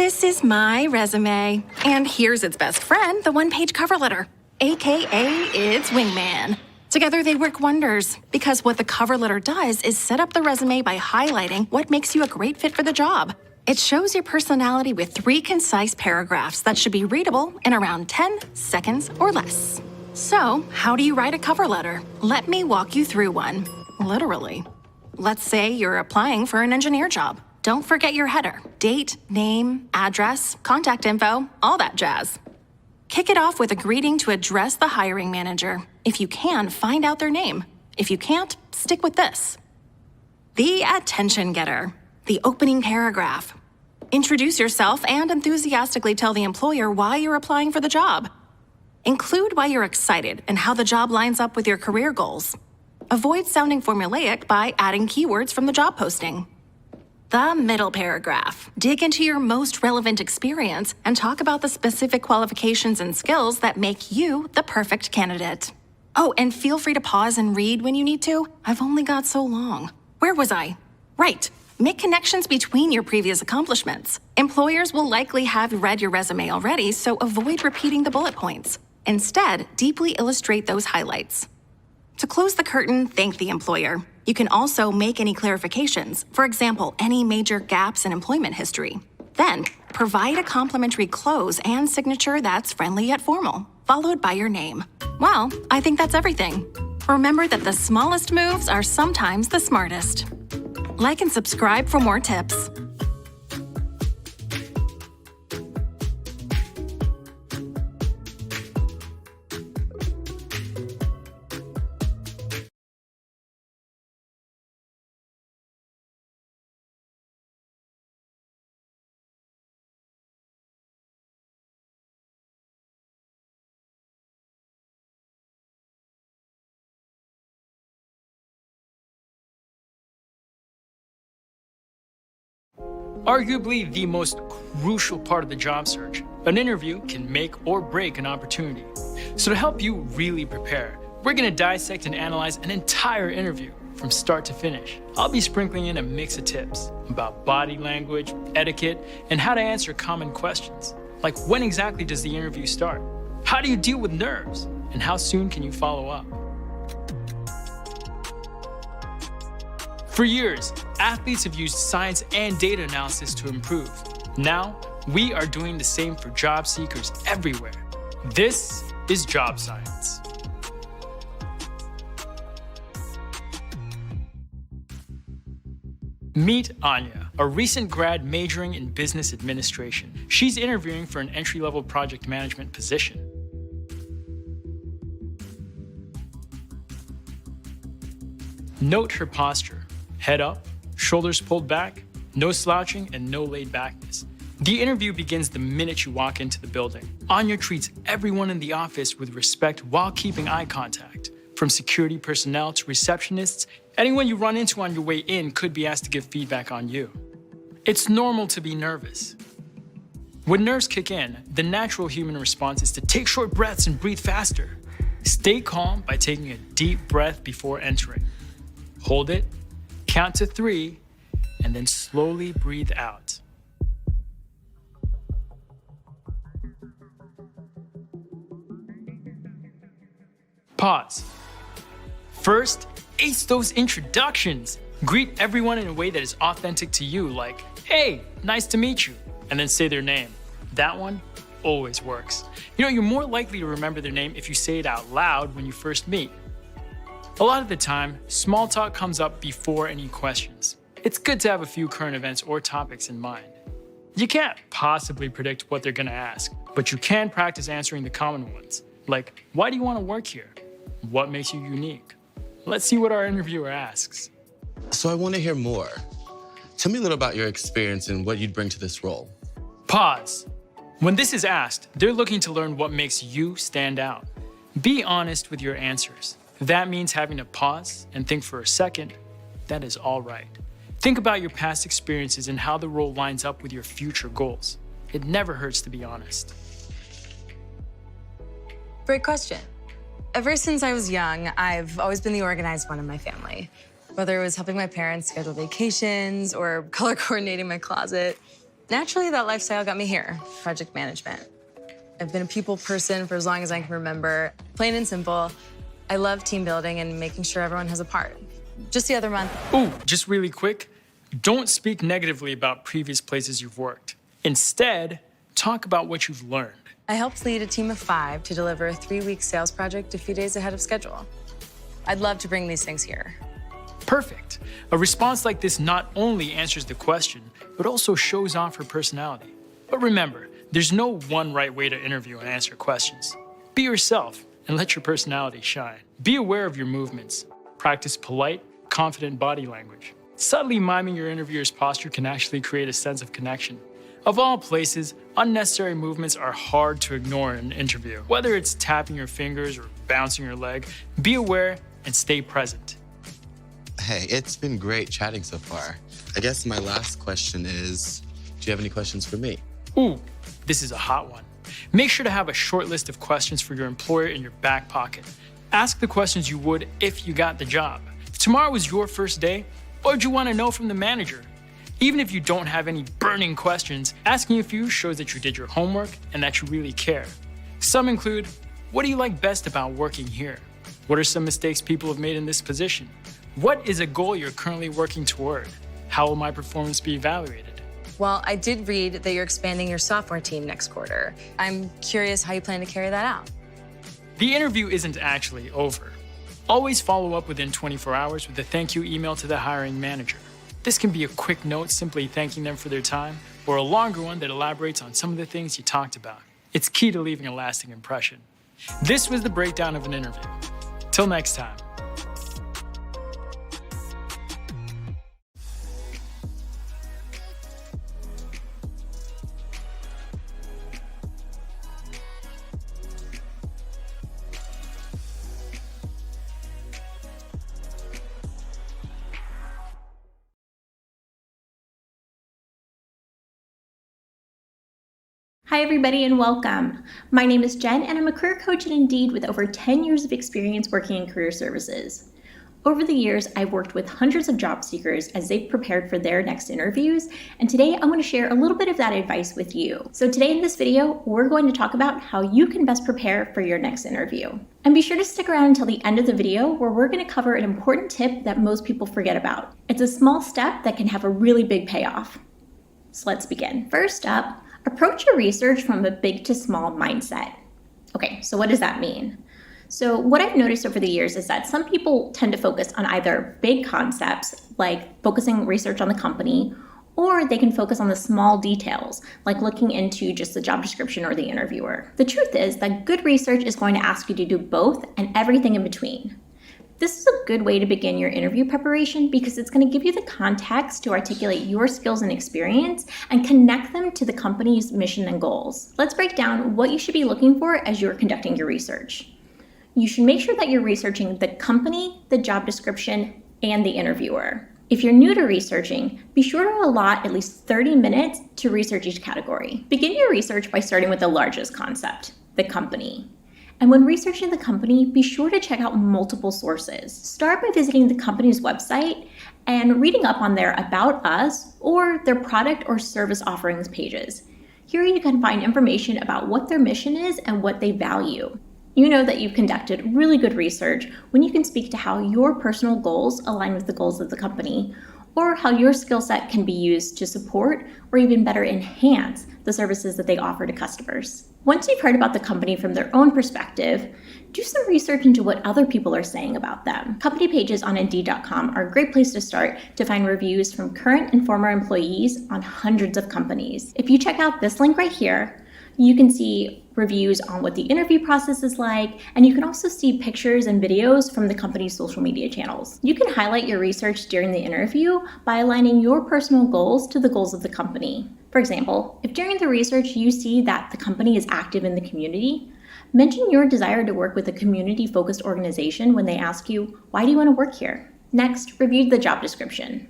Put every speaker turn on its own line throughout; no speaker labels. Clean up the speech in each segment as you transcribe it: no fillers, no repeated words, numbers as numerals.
This is my resume, and here's its best friend, the one-page cover letter, AKA its wingman. Together they work wonders, because what the cover letter does is set up the resume by highlighting what makes you a great fit for the job. It shows your personality with 3 concise paragraphs that should be readable in around 10 seconds or less. So, how do you write a cover letter? Let me walk you through one. Literally. Let's say you're applying for an engineer job. Don't forget your header. Date, name, address, contact info, all that jazz. Kick it off with a greeting to address the hiring manager. If you can, find out their name. If you can't, stick with this. The attention getter. The opening paragraph. Introduce yourself and enthusiastically tell the employer why you're applying for the job. Include why you're excited and how the job lines up with your career goals. Avoid sounding formulaic by adding keywords from the job posting. The middle paragraph. Dig into your most relevant experience and talk about the specific qualifications and skills that make you the perfect candidate. Oh, and feel free to pause and read when you need to. I've only got so long. Where was I? Right. Make connections between your previous accomplishments. Employers will likely have read your resume already, so avoid repeating the bullet points. Instead, deeply illustrate those highlights. To close the curtain, thank the employer. You can also make any clarifications, for example, any major gaps in employment history. Then, provide a complimentary close and signature that's friendly yet formal, followed by your name. Well, I think that's everything. Remember that the smallest moves are sometimes the smartest. Like and subscribe for more tips.
Arguably the most crucial part of the job search, an interview can make or break an opportunity. So to help you really prepare, we're going to dissect and analyze an entire interview from start to finish. I'll be sprinkling in a mix of tips about body language, etiquette, and how to answer common questions. Like, when exactly does the interview start? How do you deal with nerves? And how soon can you follow up? For years, athletes have used science and data analysis to improve. Now, we are doing the same for job seekers everywhere. This is Job Science. Meet Anya, a recent grad majoring in business administration. She's interviewing for an entry-level project management position. Note her posture. Head up, shoulders pulled back, no slouching, and no laid backness. The interview begins the minute you walk into the building. Anya treats everyone in the office with respect while keeping eye contact. From security personnel to receptionists, anyone you run into on your way in could be asked to give feedback on you. It's normal to be nervous. When nerves kick in, the natural human response is to take short breaths and breathe faster. Stay calm by taking a deep breath before entering. Hold it, count to 3, and then slowly breathe out. Pause. First, ace those introductions. Greet everyone in a way that is authentic to you, like, "Hey, nice to meet you," and then say their name. That one always works. You know, you're more likely to remember their name if you say it out loud when you first meet. A lot of the time, small talk comes up before any questions. It's good to have a few current events or topics in mind. You can't possibly predict what they're gonna ask, but you can practice answering the common ones, like, why do you wanna work here? What makes you unique? Let's see what our interviewer asks.
So I wanna hear more. Tell me a little about your experience and what you'd bring to this role.
Pause. When this is asked, they're looking to learn what makes you stand out. Be honest with your answers. That means having to pause and think for a second. That is all right. Think about your past experiences and how the role lines up with your future goals. It never hurts to be honest.
Great question. Ever since I was young, I've always been the organized one in my family. Whether it was helping my parents schedule vacations or color coordinating my closet, Naturally, that lifestyle got me here, project management. I've been a people person for as long as I can remember. Plain and simple, I love team building and making sure everyone has a part. Just the other month.
Ooh, just really quick, don't speak negatively about previous places you've worked. Instead, talk about what you've learned.
I helped lead a team of 5 to deliver a 3-week sales project a few days ahead of schedule. I'd love to bring these things here.
Perfect. A response like this not only answers the question, but also shows off her personality. But remember, there's no one right way to interview and answer questions. Be yourself and let your personality shine. Be aware of your movements. Practice polite, confident body language. Subtly miming your interviewer's posture can actually create a sense of connection. Of all places, unnecessary movements are hard to ignore in an interview. Whether it's tapping your fingers or bouncing your leg, be aware and stay present.
Hey, it's been great chatting so far. I guess my last question is, do you have any questions for me?
Ooh, this is a hot one. Make sure to have a short list of questions for your employer in your back pocket. Ask the questions you would if you got the job. If tomorrow was your first day, what would you want to know from the manager? Even if you don't have any burning questions, asking a few shows that you did your homework and that you really care. Some include, what do you like best about working here? What are some mistakes people have made in this position? What is a goal you're currently working toward? How will my performance be evaluated?
Well, I did read that you're expanding your software team next quarter. I'm curious how you plan to carry that out.
The interview isn't actually over. Always follow up within 24 hours with a thank you email to the hiring manager. This can be a quick note simply thanking them for their time, or a longer one that elaborates on some of the things you talked about. It's key to leaving a lasting impression. This was the breakdown of an interview. Till next time.
Hi everybody and welcome. My name is Jen and I'm a career coach at Indeed with over 10 years of experience working in career services. Over the years, I've worked with hundreds of job seekers as they've prepared for their next interviews, and today I want to share a little bit of that advice with you. So today in this video, we're going to talk about how you can best prepare for your next interview. And be sure to stick around until the end of the video where we're going to cover an important tip that most people forget about. It's a small step that can have a really big payoff. So let's begin. First up, approach your research from a big to small mindset. Okay, so what does that mean? So what I've noticed over the years is that some people tend to focus on either big concepts, like focusing research on the company, or they can focus on the small details, like looking into just the job description or the interviewer. The truth is that good research is going to ask you to do both and everything in between. This is a good way to begin your interview preparation because it's going to give you the context to articulate your skills and experience and connect them to the company's mission and goals. Let's break down what you should be looking for as you're conducting your research. You should make sure that you're researching the company, the job description, and the interviewer. If you're new to researching, be sure to allot at least 30 minutes to research each category. Begin your research by starting with the largest concept, the company. And when researching the company, be sure to check out multiple sources. Start by visiting the company's website and reading up on their About Us or their product or service offerings pages. Here you can find information about what their mission is and what they value. You know that you've conducted really good research when you can speak to how your personal goals align with the goals of the company, or how your skill set can be used to support or even better enhance the services that they offer to customers. Once you've heard about the company from their own perspective, do some research into what other people are saying about them. Company pages on Indeed.com are a great place to start to find reviews from current and former employees on hundreds of companies. If you check out this link right here, you can see reviews on what the interview process is like, and you can also see pictures and videos from the company's social media channels. You can highlight your research during the interview by aligning your personal goals to the goals of the company. For example, if during the research you see that the company is active in the community, mention your desire to work with a community-focused organization when they ask you, why do you want to work here? Next, review the job description.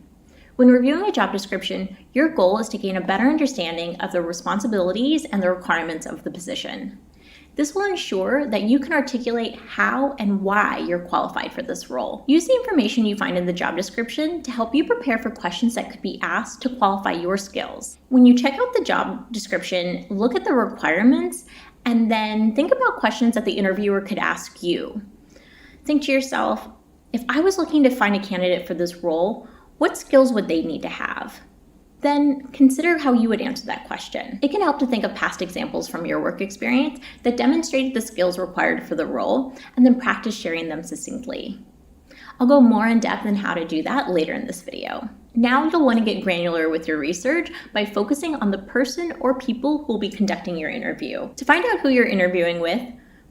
When reviewing a job description, your goal is to gain a better understanding of the responsibilities and the requirements of the position. This will ensure that you can articulate how and why you're qualified for this role. Use the information you find in the job description to help you prepare for questions that could be asked to qualify your skills. When you check out the job description, look at the requirements, and then think about questions that the interviewer could ask you. Think to yourself, if I was looking to find a candidate for this role, what skills would they need to have? Then consider how you would answer that question. It can help to think of past examples from your work experience that demonstrated the skills required for the role, and then practice sharing them succinctly. I'll go more in depth on how to do that later in this video. Now you'll want to get granular with your research by focusing on the person or people who will be conducting your interview. To find out who you're interviewing with,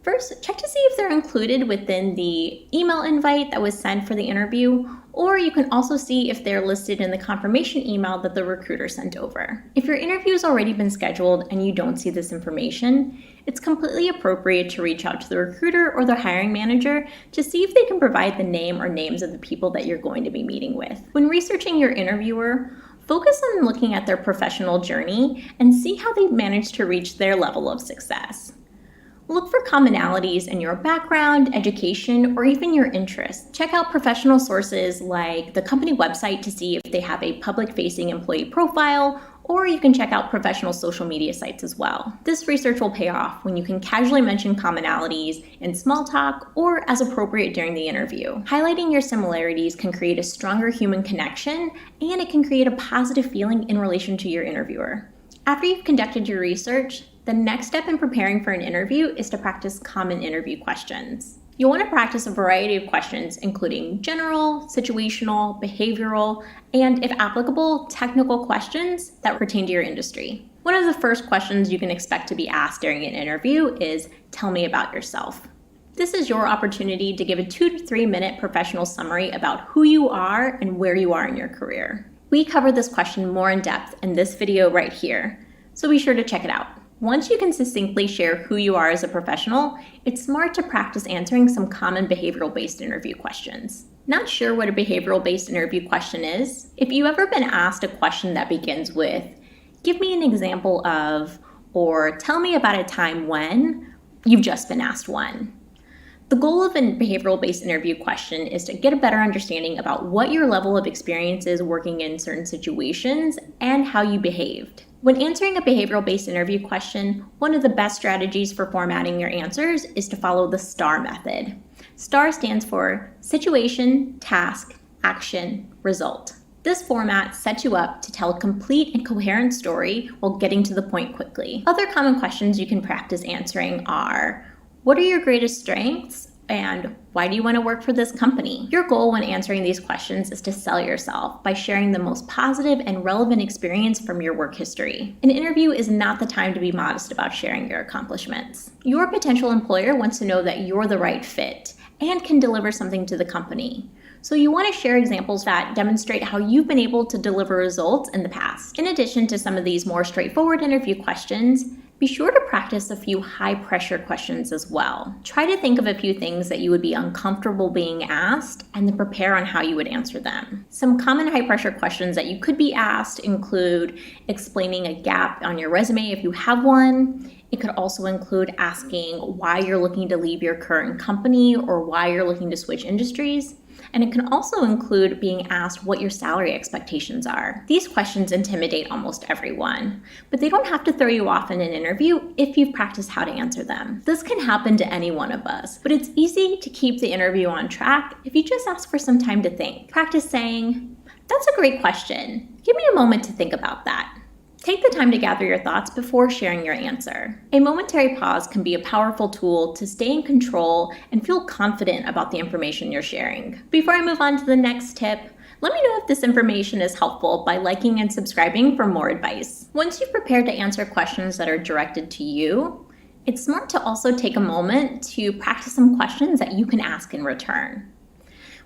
first, check to see if they're included within the email invite that was sent for the interview, or you can also see if they're listed in the confirmation email that the recruiter sent over. If your interview has already been scheduled and you don't see this information, it's completely appropriate to reach out to the recruiter or the hiring manager to see if they can provide the name or names of the people that you're going to be meeting with. When researching your interviewer, focus on looking at their professional journey and see how they've managed to reach their level of success. Look for commonalities in your background, education, or even your interests. Check out professional sources like the company website to see if they have a public-facing employee profile, or you can check out professional social media sites as well. This research will pay off when you can casually mention commonalities in small talk or as appropriate during the interview. Highlighting your similarities can create a stronger human connection, and it can create a positive feeling in relation to your interviewer. After you've conducted your research, the next step in preparing for an interview is to practice common interview questions. You'll want to practice a variety of questions, including general, situational, behavioral, and if applicable, technical questions that pertain to your industry. One of the first questions you can expect to be asked during an interview is, "Tell me about yourself." This is your opportunity to give a 2 to 3 minute professional summary about who you are and where you are in your career. We cover this question more in depth in this video right here, so be sure to check it out. Once you can succinctly share who you are as a professional, it's smart to practice answering some common behavioral-based interview questions. Not sure what a behavioral-based interview question is? If you've ever been asked a question that begins with, "Give me an example of," or "Tell me about a time when," you've just been asked one. The goal of a behavioral-based interview question is to get a better understanding about what your level of experience is working in certain situations and how you behaved. When answering a behavioral-based interview question, one of the best strategies for formatting your answers is to follow the STAR method. STAR stands for situation, task, action, result. This format sets you up to tell a complete and coherent story while getting to the point quickly. Other common questions you can practice answering are, what are your greatest strengths? And why do you want to work for this company? Your goal when answering these questions is to sell yourself by sharing the most positive and relevant experience from your work history. An interview is not the time to be modest about sharing your accomplishments. Your potential employer wants to know that you're the right fit and can deliver something to the company. So you want to share examples that demonstrate how you've been able to deliver results in the past. In addition to some of these more straightforward interview questions, be sure to practice a few high-pressure questions as well. Try to think of a few things that you would be uncomfortable being asked and then prepare on how you would answer them. Some common high-pressure questions that you could be asked include explaining a gap on your resume if you have one. It could also include asking why you're looking to leave your current company or why you're looking to switch industries. And it can also include being asked what your salary expectations are. These questions intimidate almost everyone, but they don't have to throw you off in an interview if you've practiced how to answer them. This can happen to any one of us, but it's easy to keep the interview on track if you just ask for some time to think. Practice saying, "That's a great question. Give me a moment to think about that." Take the time to gather your thoughts before sharing your answer. A momentary pause can be a powerful tool to stay in control and feel confident about the information you're sharing. Before I move on to the next tip, let me know if this information is helpful by liking and subscribing for more advice. Once you've prepared to answer questions that are directed to you, it's smart to also take a moment to practice some questions that you can ask in return.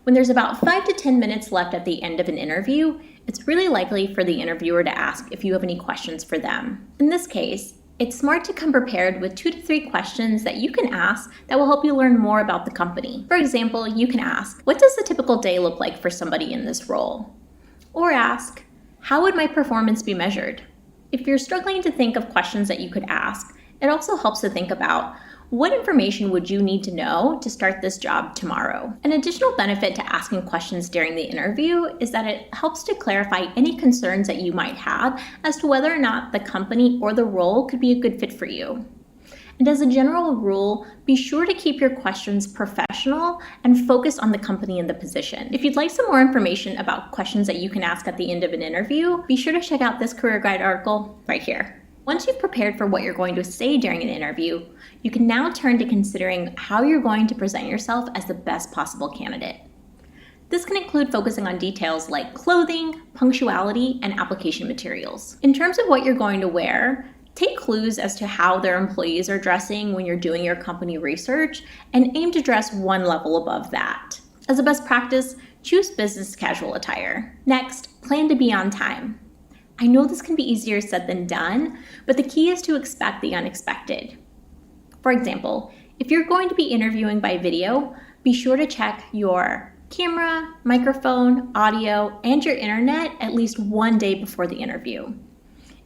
When there's about 5 to 10 minutes left at the end of an interview, it's really likely for the interviewer to ask if you have any questions for them. In this case, it's smart to come prepared with 2 to 3 questions that you can ask that will help you learn more about the company. For example, you can ask, what does a typical day look like for somebody in this role? Or ask, how would my performance be measured? If you're struggling to think of questions that you could ask, it also helps to think about, What information would you need to know to start this job tomorrow? An additional benefit to asking questions during the interview is that it helps to clarify any concerns that you might have as to whether or not the company or the role could be a good fit for you. And as a general rule, be sure to keep your questions professional and focused on the company and the position. If you'd like some more information about questions that you can ask at the end of an interview, be sure to check out this career guide article right here. Once you've prepared for what you're going to say during an interview, you can now turn to considering how you're going to present yourself as the best possible candidate. This can include focusing on details like clothing, punctuality, and application materials. In terms of what you're going to wear, take clues as to how their employees are dressing when you're doing your company research and aim to dress one level above that. As a best practice, choose business casual attire. Next, plan to be on time. I know this can be easier said than done, but the key is to expect the unexpected. For example, if you're going to be interviewing by video, be sure to check your camera, microphone, audio, and your internet at least one day before the interview.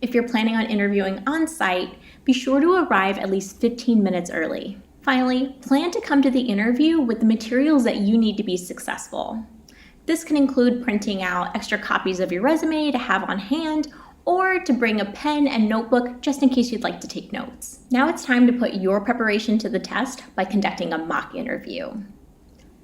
If you're planning on interviewing on-site, be sure to arrive at least 15 minutes early. Finally, plan to come to the interview with the materials that you need to be successful. This can include printing out extra copies of your resume to have on hand, or to bring a pen and notebook just in case you'd like to take notes. Now it's time to put your preparation to the test by conducting a mock interview.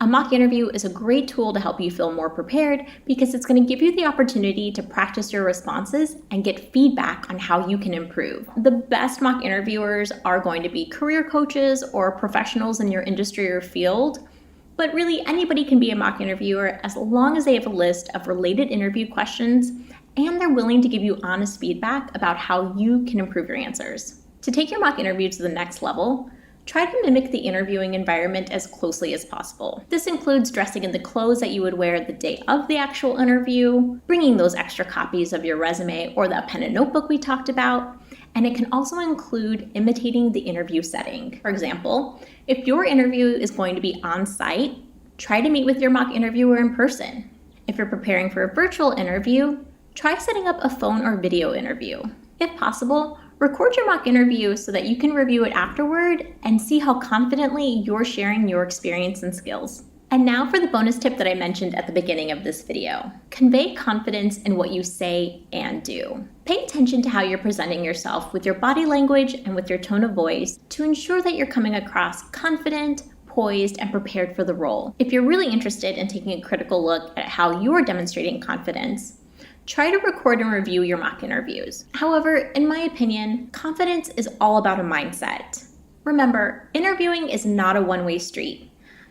A mock interview is a great tool to help you feel more prepared because it's going to give you the opportunity to practice your responses and get feedback on how you can improve. The best mock interviewers are going to be career coaches or professionals in your industry or field. But really, anybody can be a mock interviewer as long as they have a list of related interview questions and they're willing to give you honest feedback about how you can improve your answers. To take your mock interview to the next level, try to mimic the interviewing environment as closely as possible. This includes dressing in the clothes that you would wear the day of the actual interview, bringing those extra copies of your resume or that pen and notebook we talked about, and it can also include imitating the interview setting. For example, if your interview is going to be on-site, try to meet with your mock interviewer in person. If you're preparing for a virtual interview, try setting up a phone or video interview. If possible, record your mock interview so that you can review it afterward and see how confidently you're sharing your experience and skills. And now for the bonus tip that I mentioned at the beginning of this video. Convey confidence in what you say and do. Pay attention to how you're presenting yourself with your body language and with your tone of voice to ensure that you're coming across confident, poised, and prepared for the role. If you're really interested in taking a critical look at how you're demonstrating confidence, try to record and review your mock interviews. However, in my opinion, confidence is all about a mindset. Remember, interviewing is not a one-way street.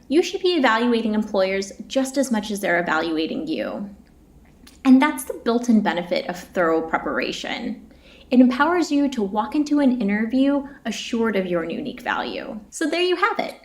You should be evaluating employers just as much as they're evaluating you. And that's the built-in benefit of thorough preparation. It empowers you to walk into an interview assured of your unique value. So there you have it.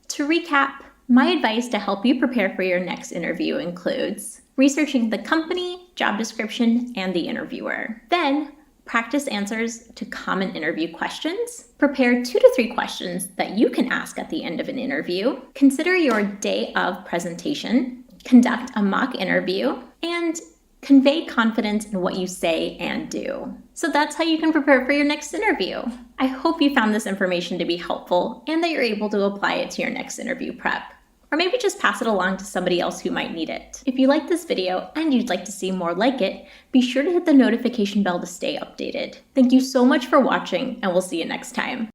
To recap, my advice to help you prepare for your next interview includes researching the company, job description, and the interviewer. Then, practice answers to common interview questions. Prepare 2 to 3 questions that you can ask at the end of an interview. Consider your day of presentation. Conduct a mock interview. And convey confidence in what you say and do. So that's how you can prepare for your next interview. I hope you found this information to be helpful and that you're able to apply it to your next interview prep. Or maybe just pass it along to somebody else who might need it. If you like this video and you'd like to see more like it, be sure to hit the notification bell to stay updated. Thank you so much for watching, and we'll see you next time.